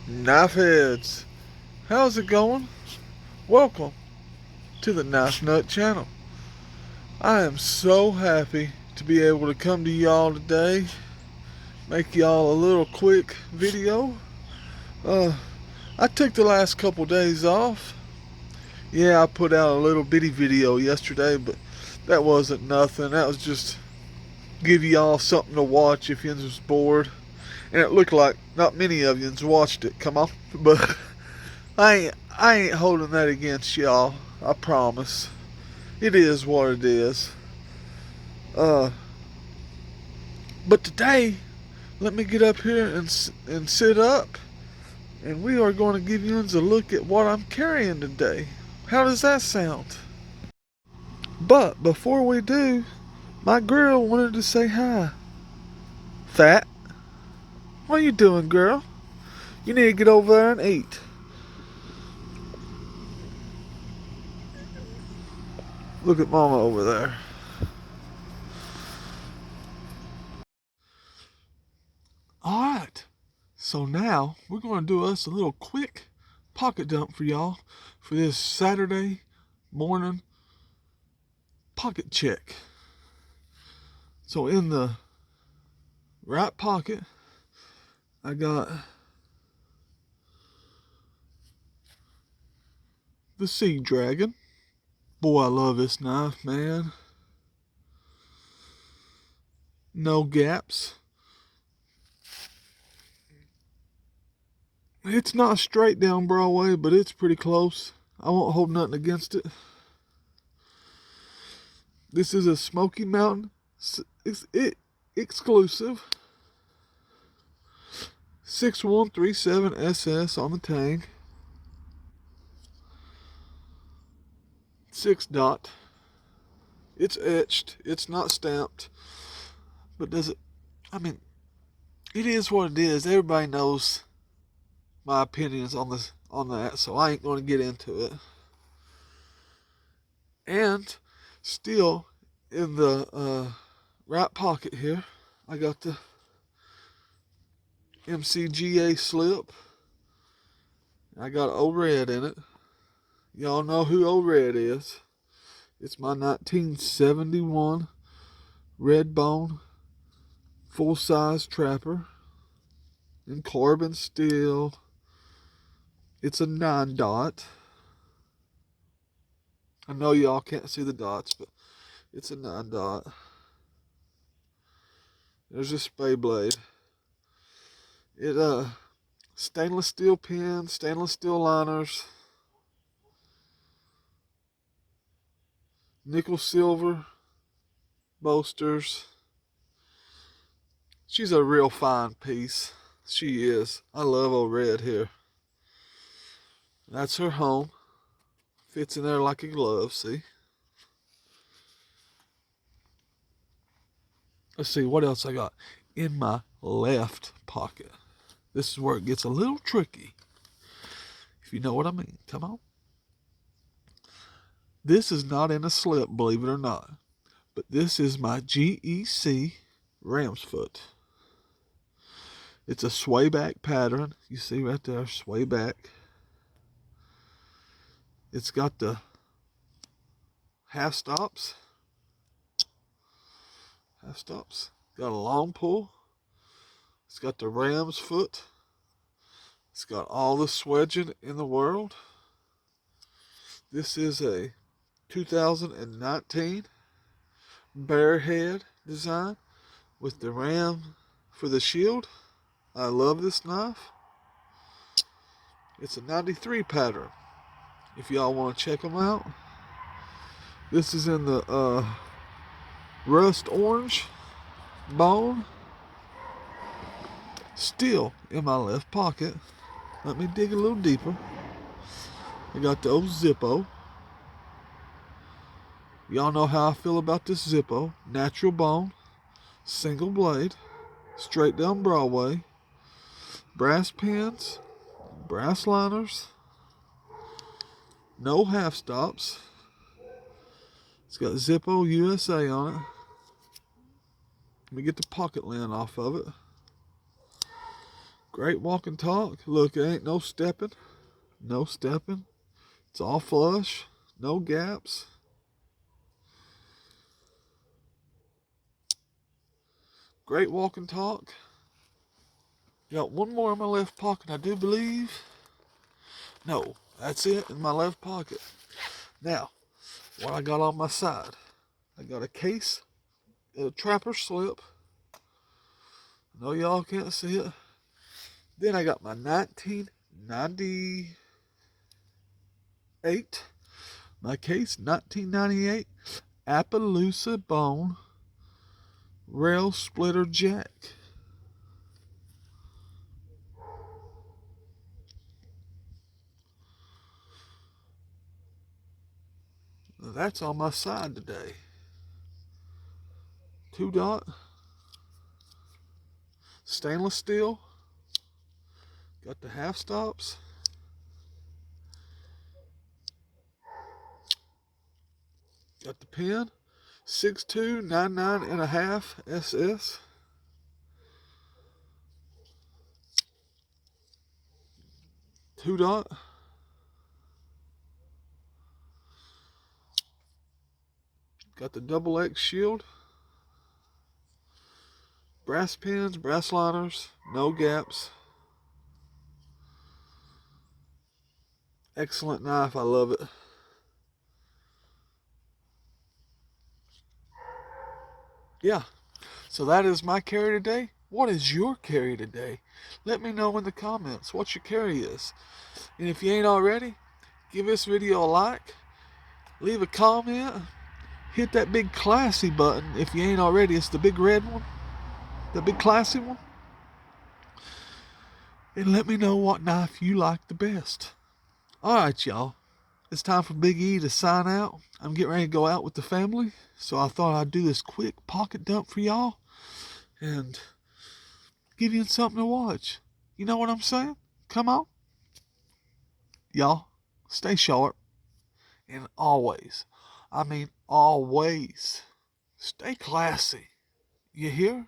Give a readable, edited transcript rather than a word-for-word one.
Knife heads, how's it going? Welcome to the Knife Nut channel. I am so happy to be able to come to y'all today, make y'all a little quick video. Uh, I took the last couple days off. Yeah, I put out a little bitty video yesterday, but that wasn't nothing. That was just give y'all something to watch if you was bored. And it looked like not many of you watched it. Come on, but I ain't holding that against y'all. I promise. It is what it is. Uh, but today, let me get up here and sit up, and we are going to give you a look at what I'm carrying today. How does that sound? But before we do, my girl wanted to say hi. Fat, what are you doing, girl? You need to get over there and eat. Look at Mama over there. Alright, so now we're going to do us a little quick pocket dump for y'all for this Saturday morning pocket check. So in the right pocket, I got the Sea Dragon. Boy, I love this knife, man. No gaps. It's not straight down Broadway, but it's pretty close. I won't hold nothing against it. This is a Smoky Mountain exclusive 6137 SS on the tang. 6 dot. It's etched. It's not stamped. But does it? I mean, it is what it is. Everybody knows my opinions on that, so I ain't going to get into it. And still in the right pocket here, I got the MCGA slip. I got Old Red in it. Y'all know who Old Red is. It's my 1971 Red Bone full-size trapper in carbon steel. It's a 9 dot. I know y'all can't see the dots, but it's a 9 dot. There's a spay blade. It stainless steel pins, stainless steel liners, nickel silver bolsters. She's a real fine piece. She is. I love Old Red here. That's her home. Fits in there like a glove, see? Let's see what else I got in my left pocket. This is where it gets a little tricky, if you know what I mean. Come on. This is not in a slip, believe it or not, but this is my GEC ram's foot. It's a sway back pattern. You see right there, sway back. It's got the half stops. Half stops. Got a long pull. It's got the ram's foot. It's got all the swedging in the world. This is a 2019 bear head design with the ram for the shield. I love this knife. It's a 93 pattern. If y'all want to check them out. This is in the rust orange bone. Still in my left pocket. Let me dig a little deeper. I got the old Zippo. Y'all know how I feel about this Zippo. Natural bone, single blade, straight down Broadway, brass pins, brass liners, no half stops. It's got Zippo USA on it. Let me get the pocket lint off of it. Great walk and talk. Look, it ain't no stepping. No stepping. It's all flush. No gaps. Great walk and talk. Got one more in my left pocket, I do believe. No, that's it in my left pocket. Now, what I got on my side, I got a case, a trapper slip. I know y'all can't see it. Then I got my 1998, my case, 1998 Appaloosa Bone Rail Splitter Jack. That's on my side today. 2-dot. Stainless steel. Got the half stops. Got the pin. 6299.5 SS. Two-dot. Got the double X shield. Brass pins, brass liners, no gaps. Excellent knife, I love it. Yeah, so that is my carry today. What is your carry today? Let me know in the comments what your carry is. And if you ain't already, give this video a like, leave a comment, hit that big classy button if you ain't already. It's the big red one, the big classy one. And let me know what knife you like the best. Alright, y'all. It's time for Big E to sign out. I'm getting ready to go out with the family, so I thought I'd do this quick pocket dump for y'all and give you something to watch. You know what I'm saying? Come on. Y'all, stay sharp and always, I mean always, stay classy. You hear?